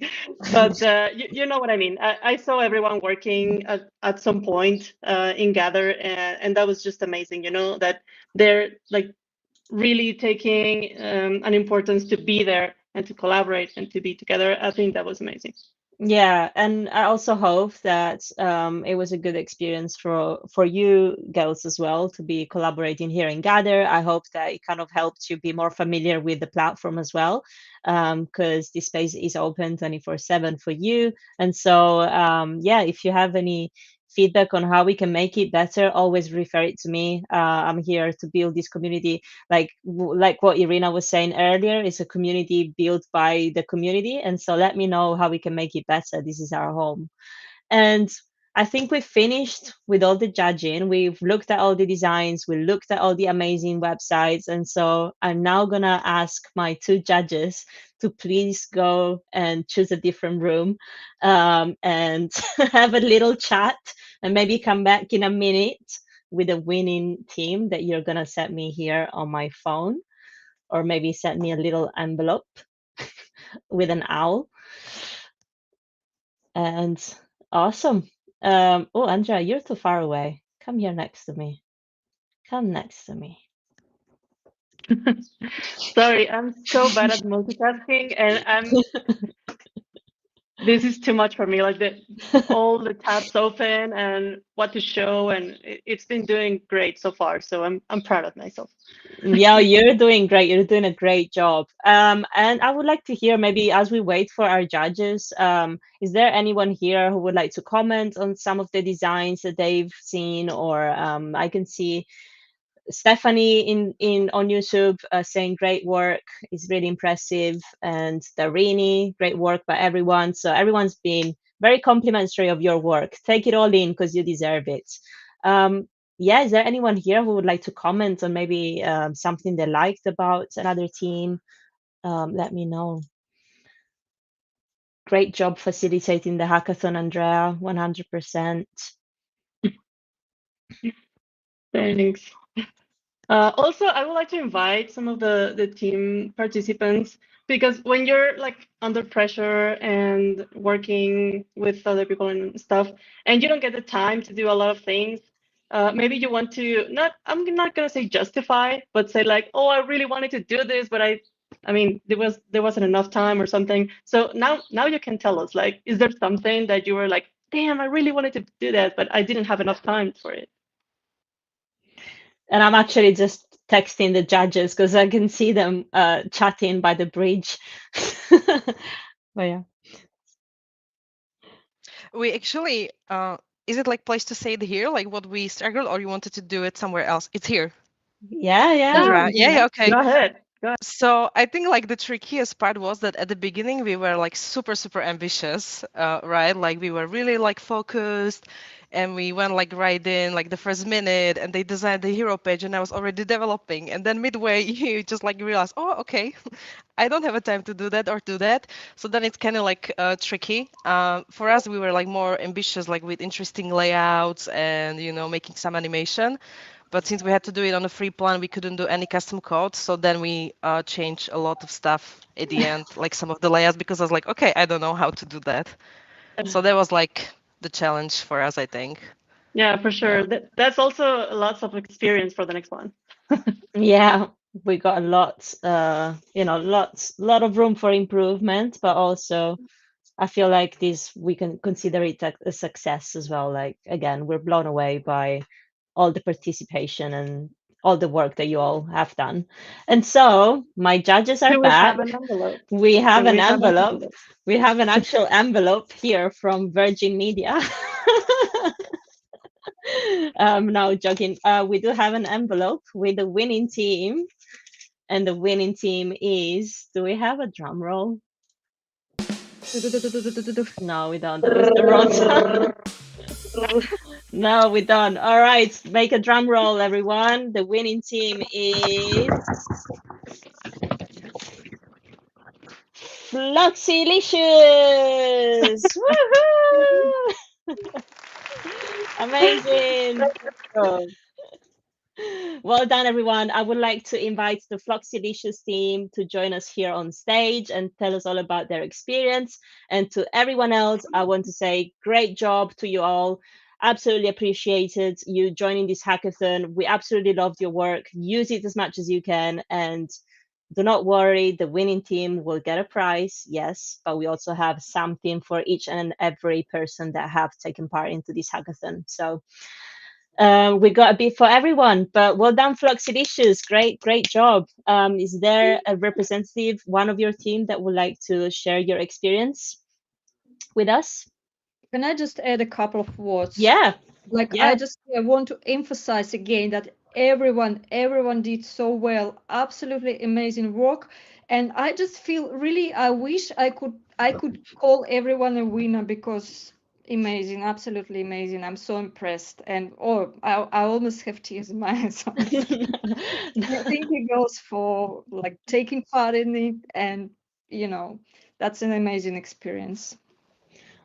But you know what I mean. I saw everyone working at some point in Gather, and that was just amazing. That they're like really taking an importance to be there and to collaborate and to be together. I think that was amazing. Yeah, and I also hope that it was a good experience for you girls as well to be collaborating here in Gather. I hope that it kind of helped you be more familiar with the platform as well, because this space is open 24/7 for you. And so, yeah, if you have any feedback on how we can make it better, always refer it to me. I'm here to build this community like what Irina was saying earlier, it's a community built by the community. And so let me know how we can make it better. This is our home. And I think we've finished with all the judging. We've looked at all the designs, we looked at all the amazing websites. And so I'm now going to ask my two judges to please go and choose a different room and have a little chat and maybe come back in a minute with a winning team that you're going to send me here on my phone, or maybe send me a little envelope with an owl. And awesome. Oh, Andrea, you're too far away. Come here next to me. Come next to me. Sorry, I'm so bad at multitasking, and this is too much for me. Like all the tabs open and what to show, and it's been doing great so far. So I'm proud of myself. Yeah, you're doing great. You're doing a great job. And I would like to hear, maybe as we wait for our judges, is there anyone here who would like to comment on some of the designs that they've seen? Or I can see Stephanie in on YouTube saying great work, is really impressive, and Darini, great work by everyone. So everyone's been very complimentary of your work. Take it all in because you deserve it. Yeah, is there anyone here who would like to comment on maybe something they liked about another team? Let me know. Great job facilitating the hackathon, Andrea. 100%. Thanks. Also, I would like to invite some of the team participants, because when you're like under pressure and working with other people and stuff, and you don't get the time to do a lot of things, maybe you want to I'm not gonna say justify, but say like, oh, I really wanted to do this, but I mean, there wasn't enough time or something. So now you can tell us, like, is there something that you were like, damn, I really wanted to do that, but I didn't have enough time for it? And I'm actually just texting the judges because I can see them chatting by the bridge. But yeah. We actually, is it like place to say it here, like what we struggled, or you wanted to do it somewhere else? It's here. Yeah, Andrea. Yeah, okay. Go ahead. So I think like the trickiest part was that at the beginning we were like super ambitious, right? Like we were really like focused, and we went like right in like the first minute, and they designed the hero page, and I was already developing, and then midway you just like realize, oh, okay, I don't have a time to do that or do that. So then it's kind of like tricky. For us, we were like more ambitious, like with interesting layouts and making some animation. But since we had to do it on a free plan, we couldn't do any custom code. So then we changed a lot of stuff at the end, like some of the layouts, because I was like, okay, I don't know how to do that. So that was like the challenge for us, I think. Yeah, for sure. That's also lots of experience for the next one. Yeah, we got a lot, lot of room for improvement, but also I feel like this, we can consider it a success as well. Like, again, we're blown away by all the participation and all the work that you all have done. And so my judges are Do we back. have an envelope? We have Do an we have an envelope. envelope? We have an actual envelope here from Virgin Media. No, joking. We do have an envelope with the winning team, and the winning team is. Do we have a drum roll? No, we don't. That was the wrong sound. No, we don't. All right, make a drum roll, everyone. The winning team is Floxielicious. Woohoo! Amazing. Well done, everyone. I would like to invite the Floxielicious team to join us here on stage and tell us all about their experience. And to everyone else, I want to say great job to you all. Absolutely appreciated you joining this hackathon. We absolutely loved your work. Use it as much as you can. And do not worry, the winning team will get a prize, yes, but we also have something for each and every person that have taken part into this hackathon. So we got a bit for everyone, but well done, Floxidicious. Great job. Is there a representative, one of your team, that would like to share your experience with us? Can I just add a couple of words? Yeah. Like Yeah. I want to emphasize again that everyone did so well. Absolutely amazing work. And I just feel really, I wish I could call everyone a winner, because Amazing, absolutely amazing. I'm so impressed. And oh, I almost have tears in my eyes. Thank you girls for like taking part in it, and you know, that's an amazing experience.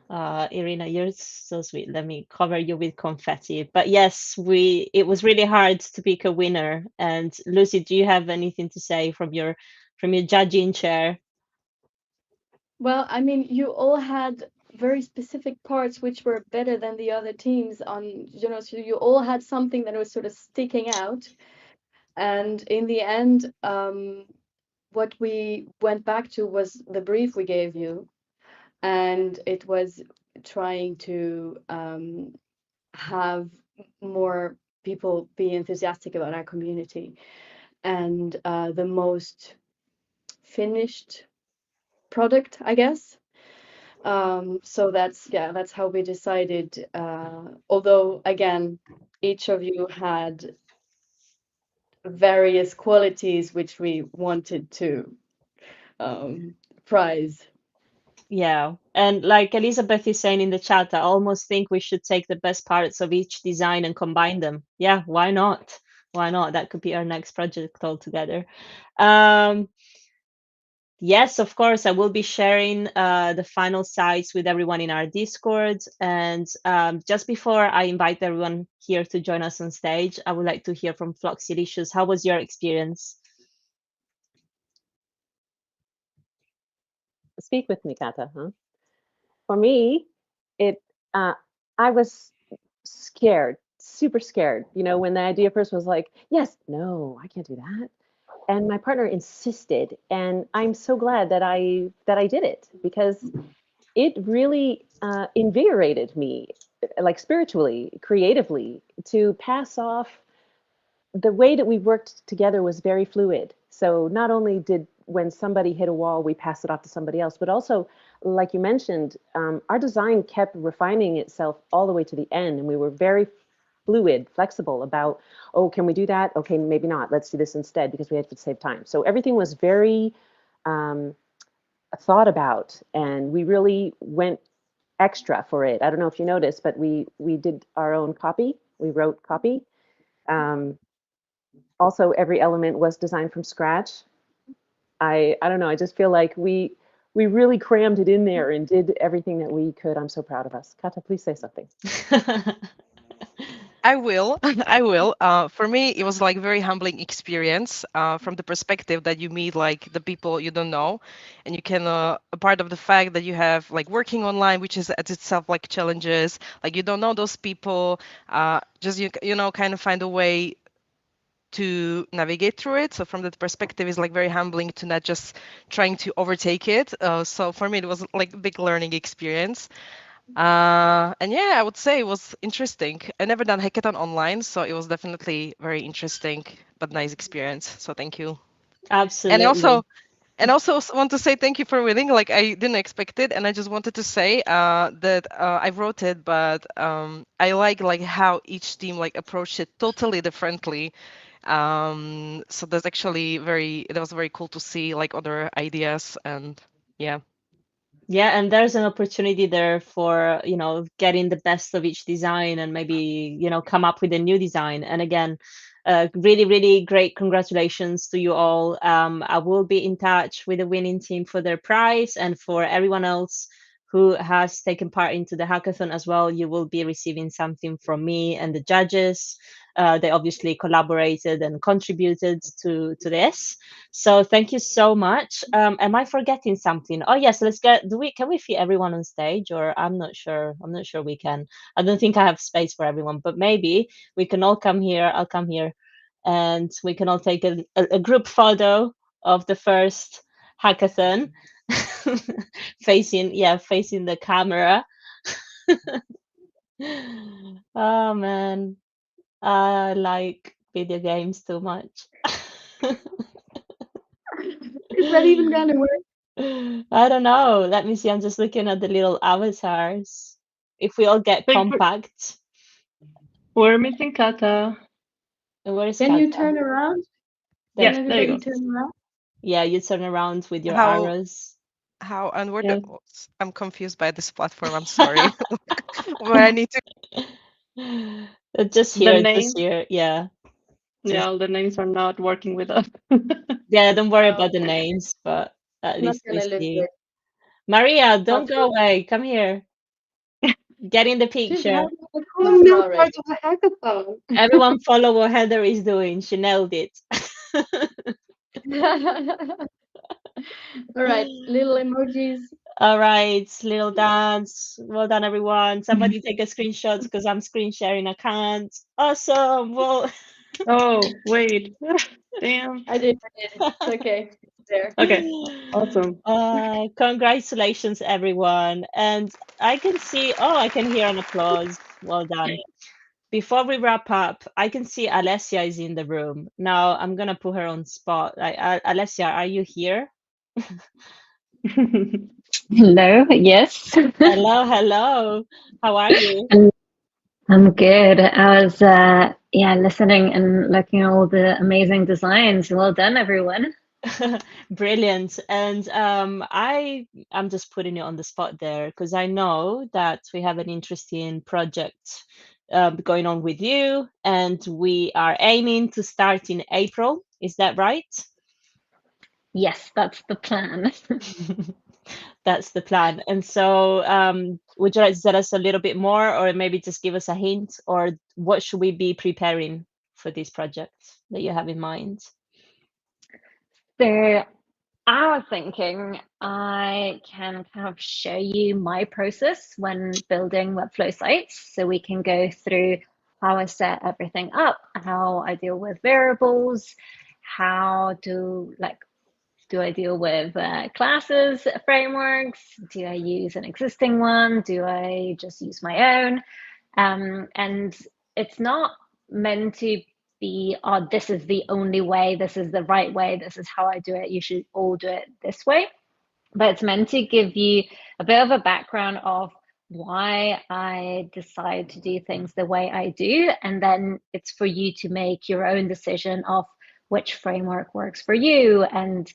Irina, you're so sweet. Let me cover you with confetti. But yes, it was really hard to pick a winner. And Lucie, do you have anything to say from your judging chair? Well, I mean, you all had very specific parts which were better than the other teams on, so you all had something that was sort of sticking out. And in the end, what we went back to was the brief we gave you, and it was trying to have more people be enthusiastic about our community, and the most finished product, I guess. So that's how we decided. Although again, each of you had various qualities which we wanted to prize. Yeah. And like Elizabeth is saying in the chat, I almost think we should take the best parts of each design and combine them. Yeah, why not? Why not? That could be our next project altogether. Yes, of course, I will be sharing the final sites with everyone in our Discord. And just before I invite everyone here to join us on stage, I would like to hear from Floxies. How was your experience? Speak with me, Kata, huh? For me, it I was scared, super scared. You know, when the idea first was like, yes, no, I can't do that. And my partner insisted, and I'm so glad that I did it, because it really invigorated me, like spiritually, creatively, to pass off. The way that we worked together was very fluid. So not only did, when somebody hit a wall, we pass it off to somebody else, but also, like you mentioned, our design kept refining itself all the way to the end, and we were very fluid, flexible about, oh, can we do that? Okay, maybe not. Let's do this instead, because we had to save time. So everything was very thought about, and we really went extra for it. I don't know if you noticed, but we did our own copy. We wrote copy. Also, every element was designed from scratch. I don't know. I just feel like we really crammed it in there and did everything that we could. I'm so proud of us. Kata, please say something. I will. I will. For me, it was like very humbling experience from the perspective that you meet like the people you don't know, and you can a part of the fact that you have like working online, which is at itself like challenges. Like you don't know those people. Just you know kind of find a way to navigate through it. So from that perspective, it's like very humbling to not just trying to overtake it. So for me, it was like a big learning experience. And yeah, I would say it was interesting. I never done hackathon online, so it was definitely very interesting but nice experience. So thank you. And Absolutely. also want to say thank you for winning. Like I didn't expect it, and I just wanted to say that I wrote it, but I like how each team like approached it totally differently. So that's actually that was very cool to see like other ideas, and yeah. Yeah, and there's an opportunity there for, getting the best of each design and maybe, come up with a new design. And again, really, really great congratulations to you all. I will be in touch with the winning team for their prize, and for everyone else who has taken part into the hackathon as well, you will be receiving something from me and the judges. They obviously collaborated and contributed to this. So thank you so much. Am I forgetting something? Oh yes, let's get. Can we fit everyone on stage? Or I'm not sure. I'm not sure we can. I don't think I have space for everyone, but maybe we can all come here. I'll come here, and we can all take a group photo of the first hackathon, facing the camera. Oh man, I like video games too much. Is that even gonna work? I don't know. Let me see. I'm just looking at the little avatars. If we all get Think compact, we're missing Kata. where is Can you Kata? turn around? There Can Yes, there you everybody go. turn around? Yeah, you turn around with your How arrows. How and where Yeah. I'm confused by this platform. I'm sorry. Where I need to. Just The here, name, just here. Yeah. Just yeah, the names are not working with us. yeah, don't worry No, about the names, but at not least we gonna look see. good. Maria, I'll don't go put away. Come here. Get in the she's picture. having a I'm conversation not part already. of the hackathon. Everyone follow what Heather is doing. She nailed it. All right, little emojis. All right, little dance. Well done, everyone. Somebody take a screenshot because I'm screen sharing. I can't. Awesome. Well, Oh, wait. Damn. I did. It's okay. It's there. Okay, awesome. congratulations, everyone. And I can see, oh, I can hear an applause. Well done. Before we wrap up, I can see Alessia is in the room. Now I'm gonna put her on spot. Alessia, are you here? Hello, yes. Hello, hello. How are you? And I'm good. I was listening and looking at all the amazing designs. Well done, everyone. Brilliant. And I'm just putting you on the spot there because I know that we have an interesting project going on with you, and we are aiming to start in April. Is that right? Yes, that's the plan. That's the plan. And so, would you like to tell us a little bit more, or maybe just give us a hint, or what should we be preparing for this project that you have in mind? So I was thinking I can kind of show you my process when building Webflow sites. So we can go through how I set everything up, how I deal with variables, how to like do I deal with classes, frameworks? Do I use an existing one? Do I just use my own? And it's not meant to be, oh, this is the only way, this is the right way, this is how I do it, you should all do it this way. But it's meant to give you a bit of a background of why I decide to do things the way I do. And then it's for you to make your own decision of which framework works for you and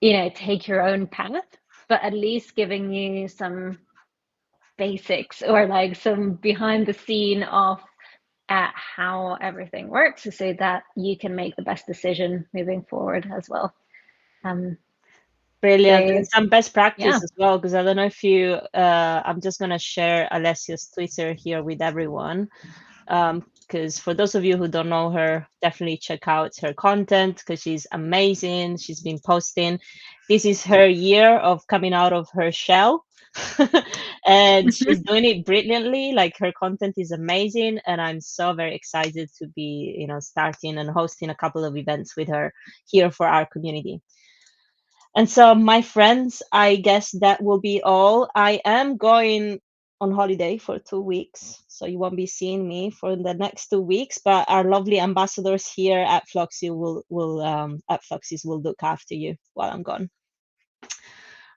take your own path, but at least giving you some basics or like some behind the scene of how everything works so that you can make the best decision moving forward as well. Brilliant. So And some best yeah, practice as well, because I don't know if you, I'm just going to share Alessia's Twitter here with everyone. Because for those of you who don't know her, definitely check out her content because she's amazing. She's been posting. This is her year of coming out of her shell. And she's doing it brilliantly. Like her content is amazing. And I'm so very excited to be, starting and hosting a couple of events with her here for our community. And so, my friends, I guess that will be all. I am going on holiday for 2 weeks, so you won't be seeing me for the next 2 weeks. But our lovely ambassadors here at Floxies will look after you while I'm gone.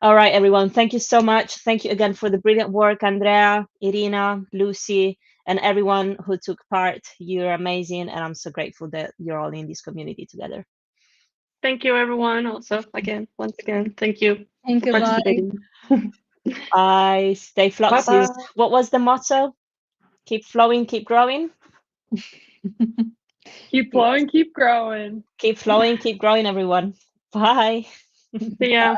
All right, everyone. Thank you so much. Thank you again for the brilliant work, Andrea, Irina, Lucie, and everyone who took part. You're amazing, and I'm so grateful that you're all in this community together. Thank you, everyone. Also, once again, thank you Thank for you, bye. participating. I stay Floxies. Bye-bye. What was the motto? Keep flowing, keep growing. Keep flowing, keep growing. Keep flowing, keep growing, everyone. Bye. See ya.